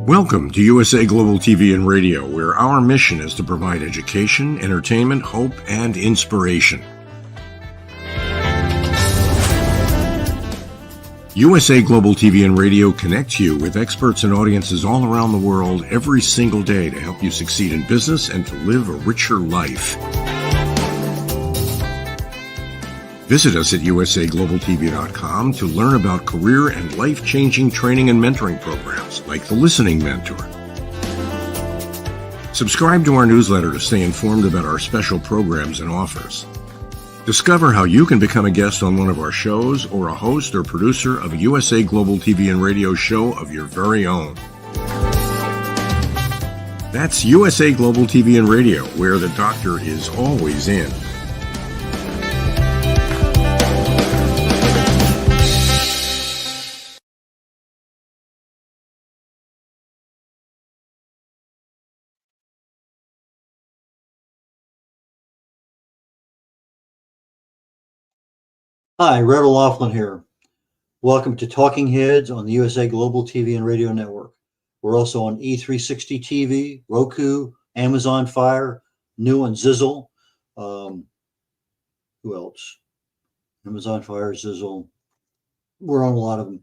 Welcome to USA Global TV and Radio, where our mission is to provide education, entertainment, hope, and inspiration. USA Global TV and Radio connects you with experts and audiences all around the world every single day to help you succeed in business and to live a richer life. Visit us at usaglobaltv.com to learn about career and life-changing training and mentoring programs like the Listening Mentor. Subscribe to our newsletter to stay informed about our special programs and offers. Discover how you can become a guest on one of our shows or a host or producer of a USA Global TV and Radio show of your very own. That's USA Global TV and Radio, where the doctor is always in. Hi, red.olaughlin here. Welcome to Talking Heads on the USA Global TV and Radio Network. We're also on E360 TV, Roku, Amazon Fire, new on Zizzle. Who else? Amazon Fire, Zizzle. We're on a lot of them.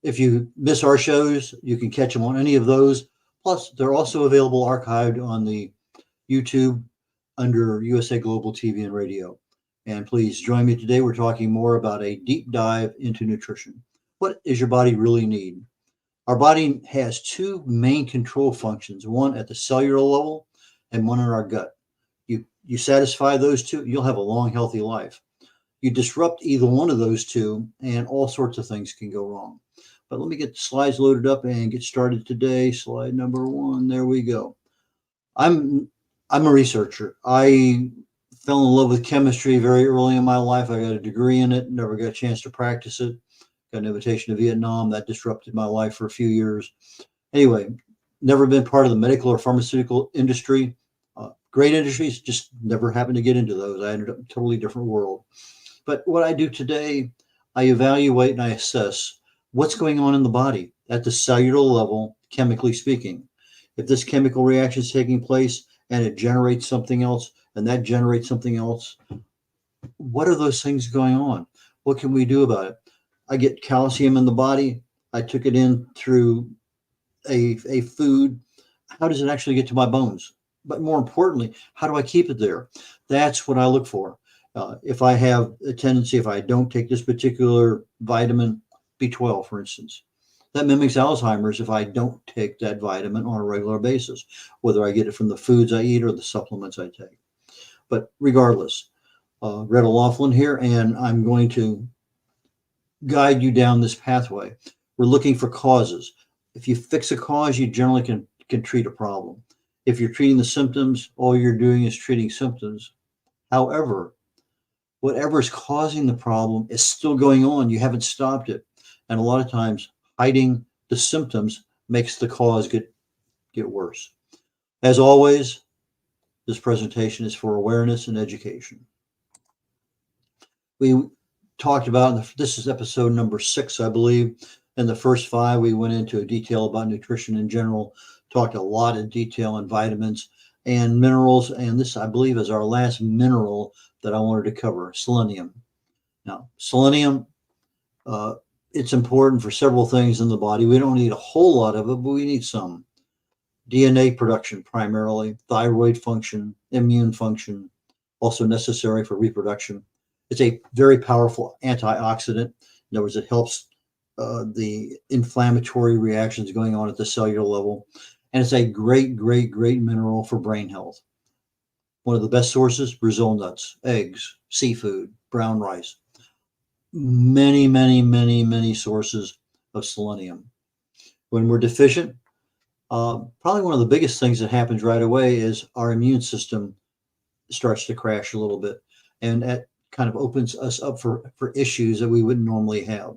If you miss our shows, you can catch them on any of those. Plus, they're also available archived on the YouTube under USA Global TV and Radio. And please join me today. We're talking more about a deep dive into nutrition. What does your body really need? Our body has two main control functions, one at the cellular level and one in our gut. You satisfy those two, you'll have a long, healthy life. You disrupt either one of those two, and all sorts of things can go wrong. But let me get the slides loaded up and get started today. Slide number 1. There we go. I'm a researcher. I fell in love with chemistry very early in my life. I got a degree in it, never got a chance to practice it. Got an invitation to Vietnam. That disrupted my life for a few years. Anyway, never been part of the medical or pharmaceutical industry. Great industries, just never happened to get into those. I ended up in a totally different world. But what I do today, I evaluate and I assess what's going on in the body at the cellular level, chemically speaking. If this chemical reaction is taking place and it generates something else, and that generates something else, what are those things going on? What can we do about it? I get calcium in the body. I took it in through a food. How does it actually get to my bones? But more importantly, how do I keep it there? That's what I look for. If I have a tendency, if I don't take this particular vitamin, B12, for instance, that mimics Alzheimer's if I don't take that vitamin on a regular basis, whether I get it from the foods I eat or the supplements I take. But regardless, red.olaughlin here, and I'm going to guide you down this pathway. We're looking for causes. If you fix a cause, you generally can treat a problem. If you're treating the symptoms, all you're doing is treating symptoms. However, whatever is causing the problem is still going on. You haven't stopped it. And a lot of times, hiding the symptoms makes the cause get worse. As always, this presentation is for awareness and education. We talked about, this is episode number 6, I believe. In the first 5, we went into a detail about nutrition in general, talked a lot in detail on vitamins and minerals. And this, I believe, is our last mineral that I wanted to cover, selenium. Now, selenium, it's important for several things in the body. We don't need a whole lot of it, but we need some. DNA production primarily, thyroid function, immune function, also necessary for reproduction. It's a very powerful antioxidant. In other words, it helps the inflammatory reactions going on at the cellular level. And it's a great, great, great mineral for brain health. One of the best sources, Brazil nuts, eggs, seafood, brown rice. Many, many, many, many sources of selenium. When we're deficient, probably one of the biggest things that happens right away is our immune system starts to crash a little bit. And that kind of opens us up for issues that we wouldn't normally have.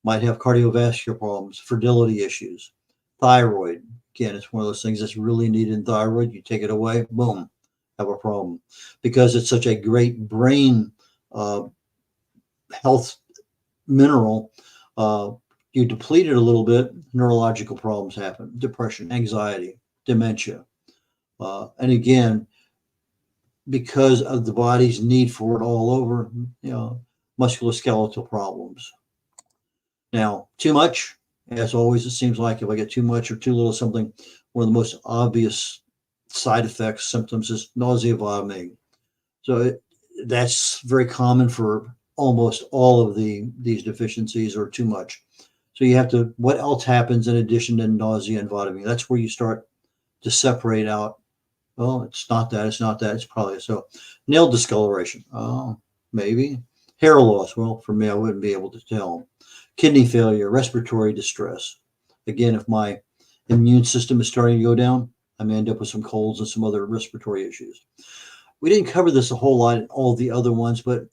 Might have cardiovascular problems, fertility issues, thyroid. Again, it's one of those things that's really needed in thyroid. You take it away, boom, have a problem. Because it's such a great brain health mineral, you deplete it a little bit, neurological problems happen, depression, anxiety, dementia. And again, because of the body's need for it all over, musculoskeletal problems. Now, too much, as always, it seems like if I get too much or too little of something, one of the most obvious side effects, symptoms is nausea, vomiting. So that's very common for almost all of these deficiencies or too much. So you have to, what else happens in addition to nausea and vomiting? That's where you start to separate out, well, it's not that, it's probably so. Nail discoloration, oh, maybe. Hair loss, well, for me, I wouldn't be able to tell. Kidney failure, respiratory distress. Again, if my immune system is starting to go down, I may end up with some colds and some other respiratory issues. We didn't cover this a whole lot in all the other ones, but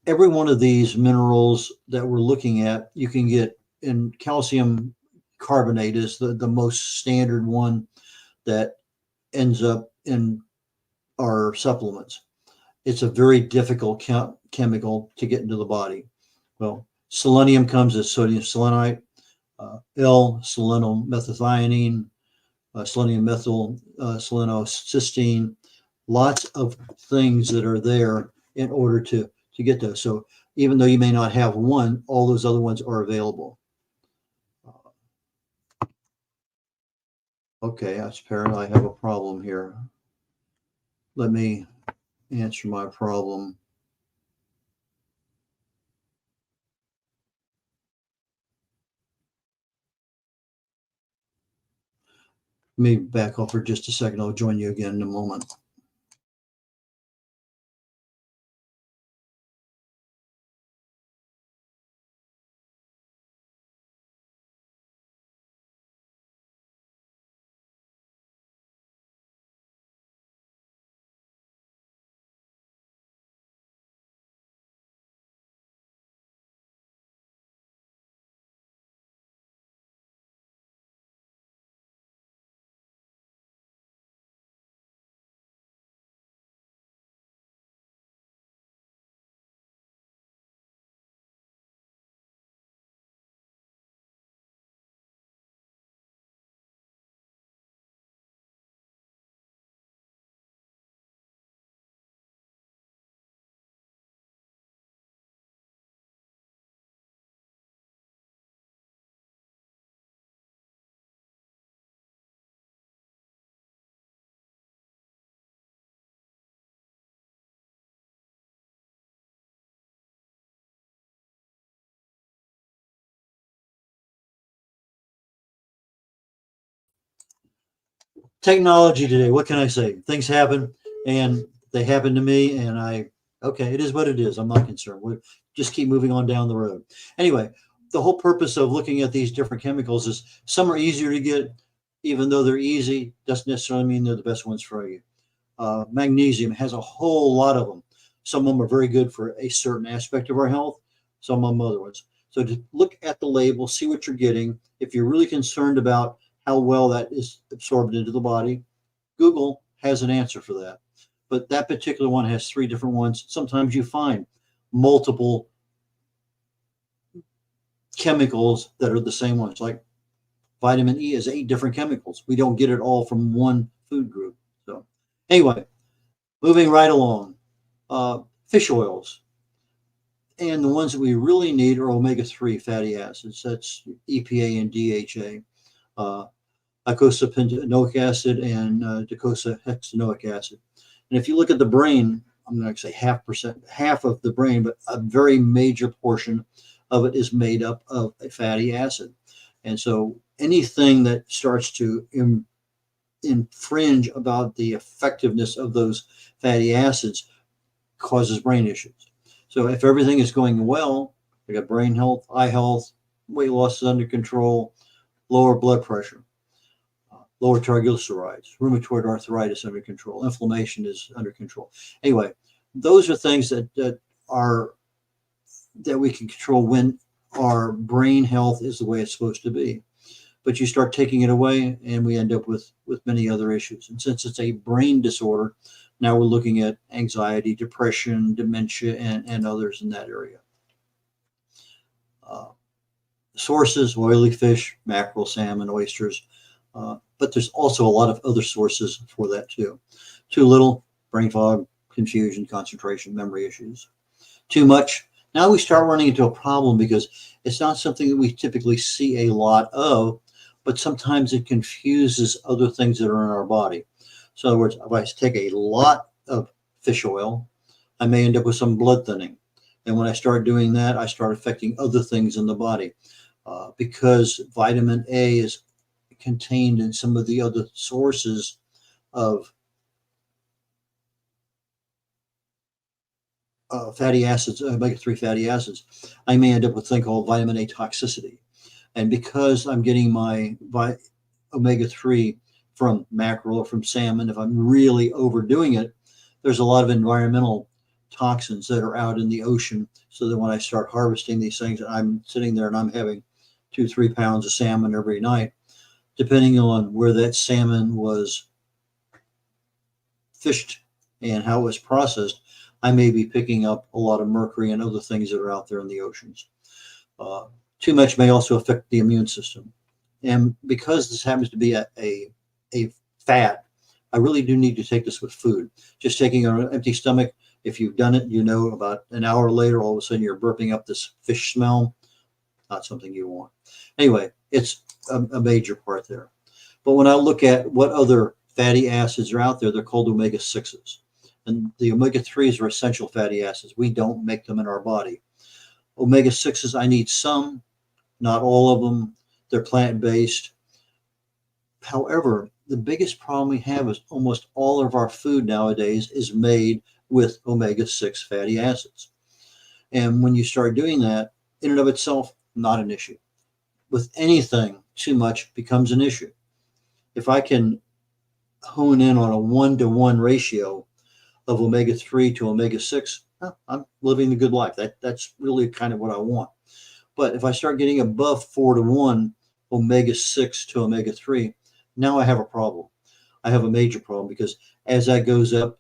every one of these minerals that we're looking at, you can get in. Calcium carbonate is the most standard one that ends up in our supplements. It's a very difficult chemical to get into the body. Well, selenium comes as sodium selenite, L-selenium methionine, selenium methyl selenocysteine, lots of things that are there in order to get those. So even though you may not have one, all those other ones are available. Okay, apparently I have a problem here. Let me answer my problem. Let me back off for just a second. I'll join you again in a moment. Technology today, what can I say? Things happen and they happen to me, and okay, it is what it is. I'm not concerned. We just keep moving on down the road. Anyway, the whole purpose of looking at these different chemicals is some are easier to get, even though they're easy, doesn't necessarily mean they're the best ones for you. Magnesium has a whole lot of them. Some of them are very good for a certain aspect of our health, some of them other ones. So to look at the label, see what you're getting. If you're really concerned about how well that is absorbed into the body, Google has an answer for that. But that particular one has 3 different ones. Sometimes you find multiple chemicals that are the same ones. Like vitamin E is 8 different chemicals. We don't get it all from one food group. So anyway, moving right along, fish oils. And the ones that we really need are omega-3 fatty acids. That's EPA and DHA, eicosapentaenoic acid and docosahexaenoic acid. And if you look at the brain, I'm not going to say half of the brain, but a very major portion of it is made up of a fatty acid. And so anything that starts to infringe about the effectiveness of those fatty acids causes brain issues. So if everything is going well, we got brain health, eye health, weight loss is under control, lower blood pressure, lower triglycerides, rheumatoid arthritis under control, inflammation is under control. Anyway, those are things that we can control when our brain health is the way it's supposed to be. But you start taking it away, and we end up with many other issues. And since it's a brain disorder, now we're looking at anxiety, depression, dementia, and others in that area. Sources: oily fish, mackerel, salmon, oysters. But there's also a lot of other sources for that too. Too little: brain fog, confusion, concentration, memory issues. Too much: now we start running into a problem because it's not something that we typically see a lot of, but sometimes it confuses other things that are in our body. So, in other words, if I take a lot of fish oil, I may end up with some blood thinning. And when I start doing that, I start affecting other things in the body, because vitamin A is contained in some of the other sources of fatty acids, omega-3 fatty acids. I may end up with a thing called vitamin A toxicity. And because I'm getting my omega-3 from mackerel or from salmon, if I'm really overdoing it, there's a lot of environmental toxins that are out in the ocean. So that when I start harvesting these things, I'm sitting there and I'm having 2-3 pounds of salmon every night, depending on where that salmon was fished and how it was processed. I may be picking up a lot of mercury and other things that are out there in the oceans. Uh, Too much may also affect the immune system. And because this happens to be a fat, I really do need to take this with food. Just taking on an empty stomach, if you've done it, you know about an hour later, all of a sudden you're burping up this fish smell. Not something you want. Anyway, it's a major part there. But when I look at what other fatty acids are out there, they're called omega 6s. And the omega 3s are essential fatty acids. We don't make them in our body. Omega 6s, I need some, not all of them. They're plant based. However, the biggest problem we have is almost all of our food nowadays is made with omega 6 fatty acids. And when you start doing that, in and of itself, not an issue. With anything, too much becomes an issue. If I can hone in on a 1-to-1 ratio of omega 3 to omega 6, I'm living a good life. That's really kind of what I want. But if I start getting above 4-to-1 omega 6 to omega 3, now I have a problem. I have a major problem because as that goes up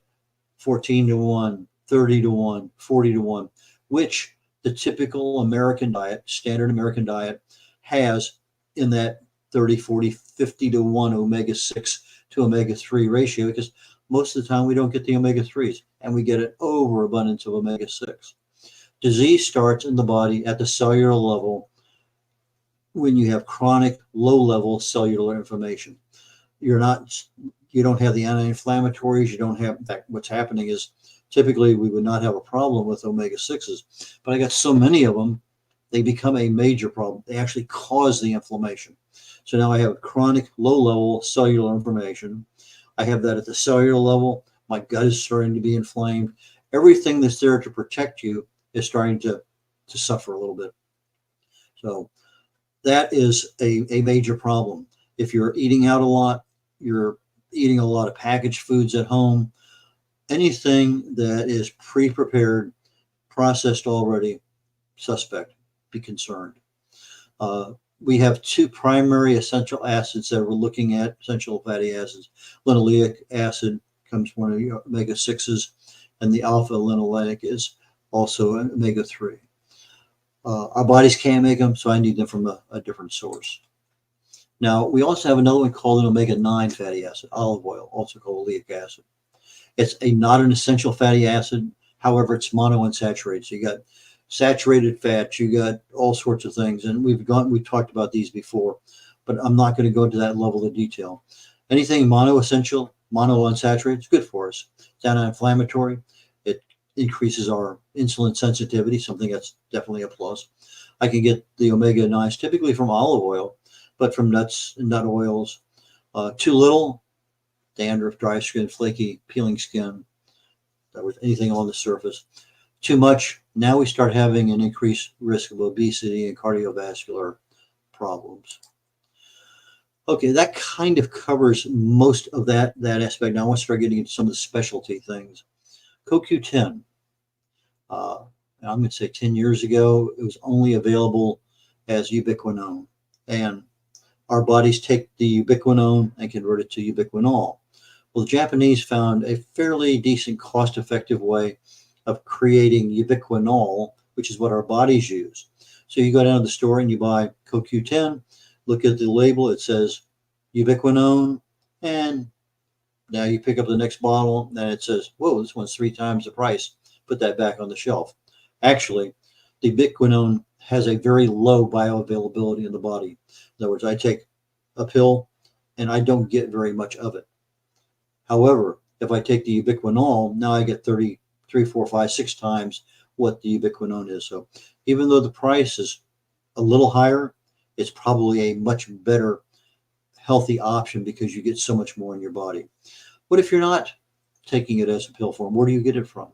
14-to-1, 30-to-1, 40-to-1, which the typical American diet, standard American diet, has in that 30, 40, 50-to-1 omega 6 to omega 3 ratio, because most of the time we don't get the omega 3s and we get an overabundance of omega 6. Disease starts in the body at the cellular level when you have chronic low-level cellular inflammation. You don't have the anti-inflammatories. You don't have, in fact, what's happening is typically we would not have a problem with omega 6s, but I got so many of them, they become a major problem. They actually cause the inflammation. So now I have chronic low-level cellular inflammation. I have that at the cellular level. My gut is starting to be inflamed. Everything that's there to protect you is starting to suffer a little bit. So that is a major problem. If you're eating out a lot, you're eating a lot of packaged foods at home, anything that is pre-prepared, processed already, suspect, be concerned. We have two primary essential acids that we're looking at, essential fatty acids. Linoleic acid comes from one of the omega 6s, and the alpha linoleic is also an omega 3. Our bodies can't make them, so I need them from a different source. Now, we also have another one called an omega 9 fatty acid, olive oil, also called oleic acid. It's not an essential fatty acid. However, it's monounsaturated. So you got saturated fats, you got all sorts of things. And we've talked about these before, but I'm not going to go into that level of detail. Anything monoessential, monounsaturated, it's good for us. It's anti-inflammatory. It increases our insulin sensitivity, something that's definitely a plus. I can get the omega 9s typically from olive oil, but from nuts and nut oils. Too little, dandruff, dry skin, flaky, peeling skin, that was anything on the surface. Too much, now we start having an increased risk of obesity and cardiovascular problems. Okay, that kind of covers most of that aspect. Now I want to start getting into some of the specialty things. CoQ10. I'm going to say 10 years ago, it was only available as ubiquinone. And our bodies take the ubiquinone and convert it to ubiquinol. Well, the Japanese found a fairly decent, cost-effective way of creating ubiquinol, which is what our bodies use. So you go down to the store and you buy CoQ10, look at the label, it says ubiquinone, and now you pick up the next bottle and it says, whoa, this one's 3 times the price. Put that back on the shelf. Actually, the ubiquinone has a very low bioavailability in the body. In other words, I take a pill and I don't get very much of it. However, if I take the ubiquinol, now I get 3, 4, 5, 6 times what the ubiquinone is. So even though the price is a little higher, it's probably a much better healthy option because you get so much more in your body. What if you're not taking it as a pill form? Where do you get it from?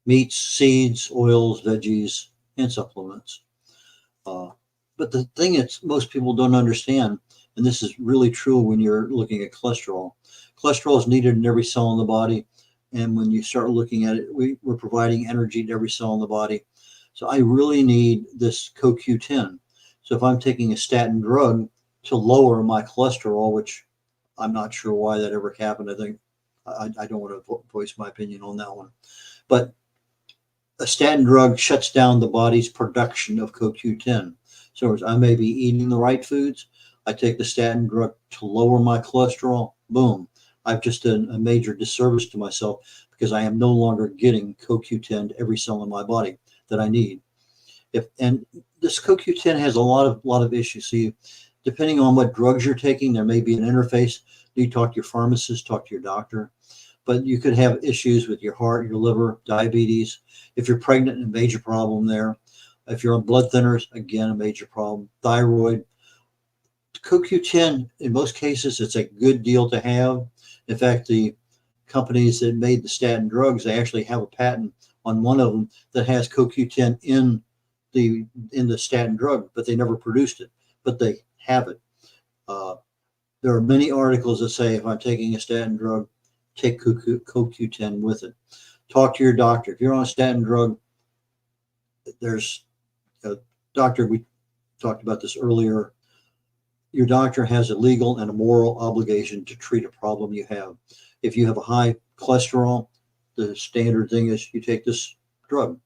Meats, seeds, oils, veggies, and supplements. But the thing that most people don't understand, and this is really true when you're looking at cholesterol, cholesterol is needed in every cell in the body. And when you start looking at it, we're providing energy to every cell in the body. So I really need this CoQ10. So if I'm taking a statin drug to lower my cholesterol, which I'm not sure why that ever happened. I think I don't want to voice my opinion on that one. But a statin drug shuts down the body's production of CoQ10. So I may be eating the right foods. I take the statin drug to lower my cholesterol. Boom. I've just done a major disservice to myself because I am no longer getting CoQ10 to every cell in my body that I need. And this CoQ10 has a lot of issues. So depending on what drugs you're taking, there may be an interface. You talk to your pharmacist, talk to your doctor. But you could have issues with your heart, your liver, diabetes. If you're pregnant, a major problem there. If you're on blood thinners, again, a major problem. Thyroid. CoQ10, in most cases, it's a good deal to have. In fact, the companies that made the statin drugs, they actually have a patent on one of them that has CoQ10 in the statin drug, but they never produced it, but they have it. There are many articles that say if I'm taking a statin drug, take CoQ10 with it. Talk to your doctor. If you're on a statin drug, there's a doctor, we talked about this earlier. Your doctor has a legal and a moral obligation to treat a problem you have. If you have a high cholesterol, the standard thing is you take this drug.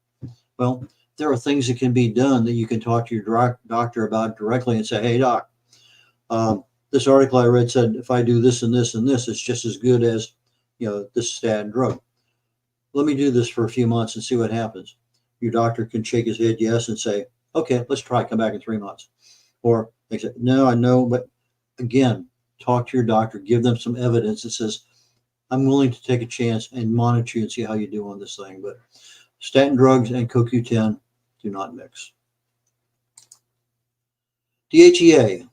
Well, there are things that can be done that you can talk to your doctor about directly and say, hey, doc, this article I read said if I do this and this and this, it's just as good as this statin drug. Let me do this for a few months and see what happens. Your doctor can shake his head yes and say, okay, let's try, come back in 3 months. Or they say, no, I know, but again, talk to your doctor, give them some evidence that says, I'm willing to take a chance and monitor you and see how you do on this thing. But statin drugs and CoQ10 do not mix. DHEA,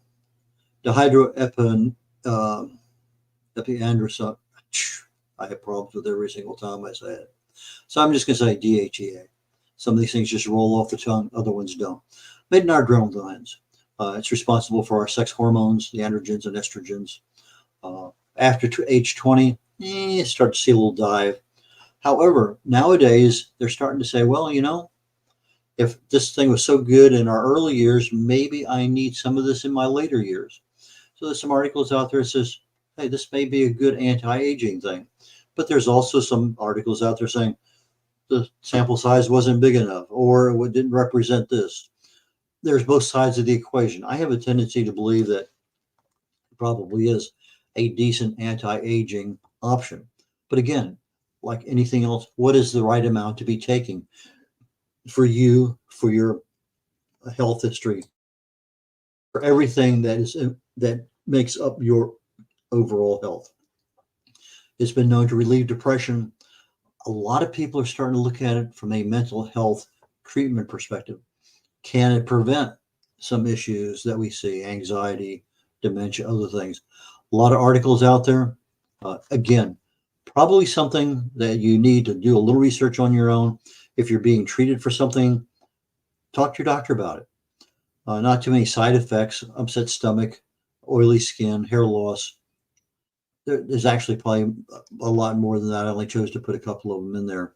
dihydroepiandrosterone. I have problems with every single time I say it. So I'm just going to say DHEA. Some of these things just roll off the tongue, other ones don't. Made in our adrenal glands. It's responsible for our sex hormones, the androgens and estrogens. After age 20, start to see a little dive. However, nowadays, they're starting to say, well, if this thing was so good in our early years, maybe I need some of this in my later years. So there's some articles out there that says, hey, this may be a good anti-aging thing. But there's also some articles out there saying the sample size wasn't big enough or it didn't represent this. There's both sides of the equation. I have a tendency to believe that it probably is a decent anti-aging option. But again, like anything else, what is the right amount to be taking for you, for your health history, for everything that makes up your overall health? It's been known to relieve depression. A lot of people are starting to look at it from a mental health treatment perspective. Can it prevent some issues that we see, anxiety, dementia, other things? A lot of articles out there. Again, probably something that you need to do a little research on your own. If you're being treated for something, talk to your doctor about it. Not too many side effects, upset stomach, oily skin, hair loss. There's actually probably a lot more than that. I only chose to put a couple of them in there.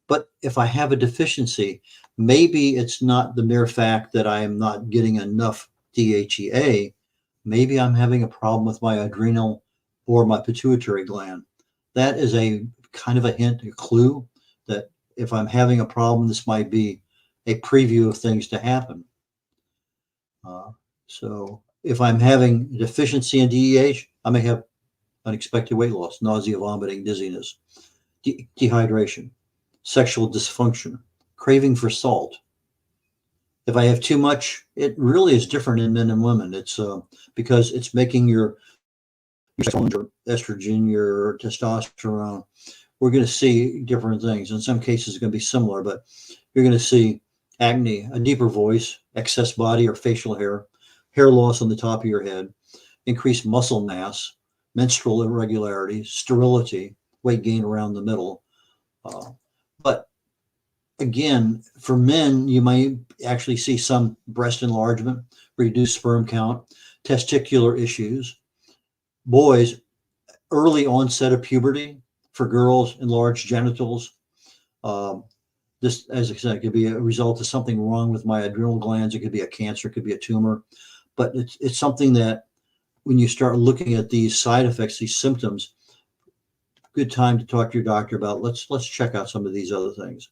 But if I have a deficiency, maybe it's not the mere fact that I am not getting enough DHEA. Maybe I'm having a problem with my adrenal or my pituitary gland. That is a kind of a hint, a clue that if I'm having a problem, this might be a preview of things to happen. So if I'm having deficiency in DEH, I may have unexpected weight loss, nausea, vomiting, dizziness, dehydration, sexual dysfunction, craving for salt. If I have too much, it really is different in men and women. It's because it's making your estrogen, your testosterone. We're going to see different things. In some cases, it's going to be similar, but you're going to see acne, a deeper voice, excess body or facial hair loss on the top of your head, increased muscle mass, menstrual irregularities, sterility, weight gain around the middle. But again, for men, you might actually see some breast enlargement, reduced sperm count, testicular issues. Boys, early onset of puberty. For girls, enlarged genitals. This, as I said, could be a result of something wrong with my adrenal glands. It could be a cancer, it could be a tumor. But it's something that when you start looking at these side effects, these symptoms, good time to talk to your doctor about let's check out some of these other things.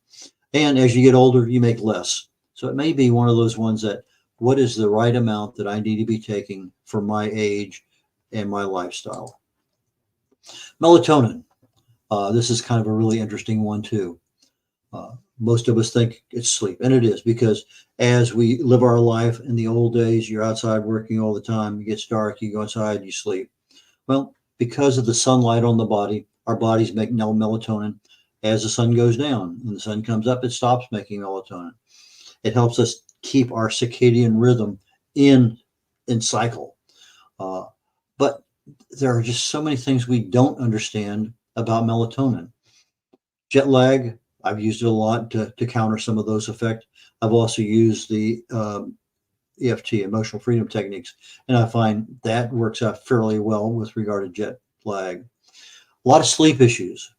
And as you get older, you make less. So it may be one of those ones that what is the right amount that I need to be taking for my age and my lifestyle? Melatonin. This is kind of a really interesting one too. Most of us think it's sleep, and it is, because as we live our life in the old days, you're outside working all the time, it gets dark, you go inside, you sleep. Well, because of the sunlight on the body, our bodies make no melatonin as the sun goes down. When the sun comes up, it stops making melatonin. It helps us keep our circadian rhythm in cycle. But there are just so many things we don't understand about melatonin. Jet lag, I've used it a lot to counter some of those effects. I've also used the EFT, emotional freedom techniques, and I find that works out fairly well with regard to jet lag. A lot of sleep issues.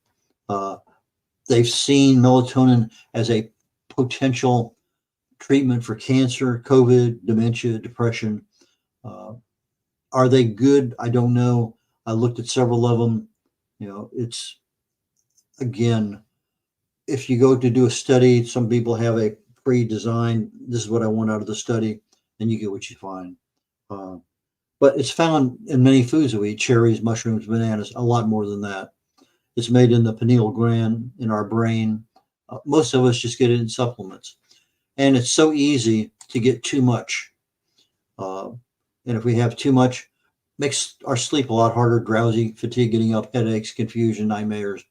They've seen melatonin as a potential treatment for cancer, COVID, dementia, depression. Are they good? I don't know. I looked at several of them. It's, again, if you go to do a study, some people have a pre-designed, this is what I want out of the study, and you get what you find. But it's found in many foods that we eat: cherries, mushrooms, bananas, a lot more than that. It's made in the pineal gland in our brain. Most of us just get it in supplements. And it's so easy to get too much. And if we have too much, makes our sleep a lot harder: drowsy, fatigue, getting up, headaches, confusion, nightmares,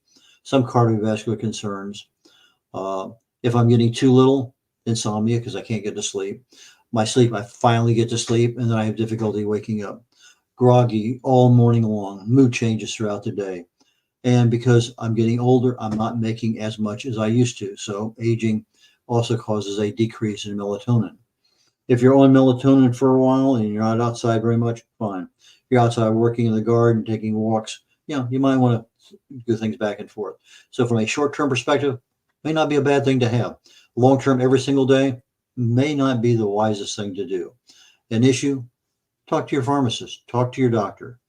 some cardiovascular concerns. If I'm getting too little, insomnia, because I can't get to sleep. My sleep, I finally get to sleep, and then I have difficulty waking up. Groggy all morning long, mood changes throughout the day. And because I'm getting older, I'm not making as much as I used to. So aging also causes a decrease in melatonin. If you're on melatonin for a while and you're not outside very much, fine. You're outside working in the garden, taking walks, you might want to do things back and forth. So from a short-term perspective, may not be a bad thing to have. Long-term, every single day, may not be the wisest thing to do. An issue, talk to your pharmacist, talk to your doctor.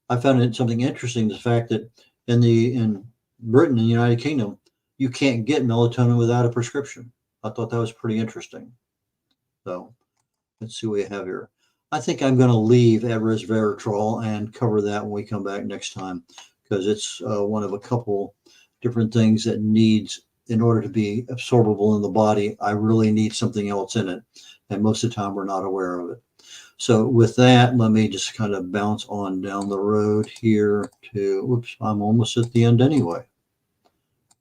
I found it something interesting, the fact that in Britain, in the United Kingdom, you can't get melatonin without a prescription. I thought that was pretty interesting. So let's see what we have here. I think I'm going to leave at resveratrol and cover that when we come back next time, because it's one of a couple different things that needs, in order to be absorbable in the body, I really need something else in it. And most of the time, we're not aware of it. So with that, let me just kind of bounce on down the road here to, whoops, I'm almost at the end anyway.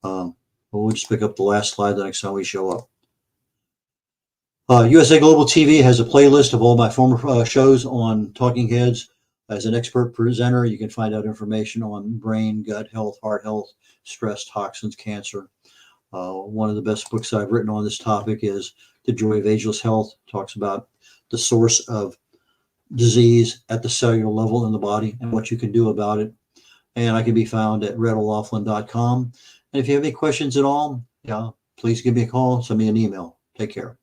We'll just pick up the last slide the next time we show up. USA Global TV has a playlist of all my former shows on Talking Heads. As an expert presenter, you can find out information on brain, gut health, heart health, stress, toxins, cancer. One of the best books I've written on this topic is The Joy of Ageless Health. It talks about the source of disease at the cellular level in the body and what you can do about it. And I can be found at red.olaughlin.com. And if you have any questions at all, please give me a call, send me an email. Take care.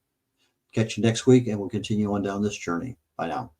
Catch you next week, and we'll continue on down this journey. Bye now.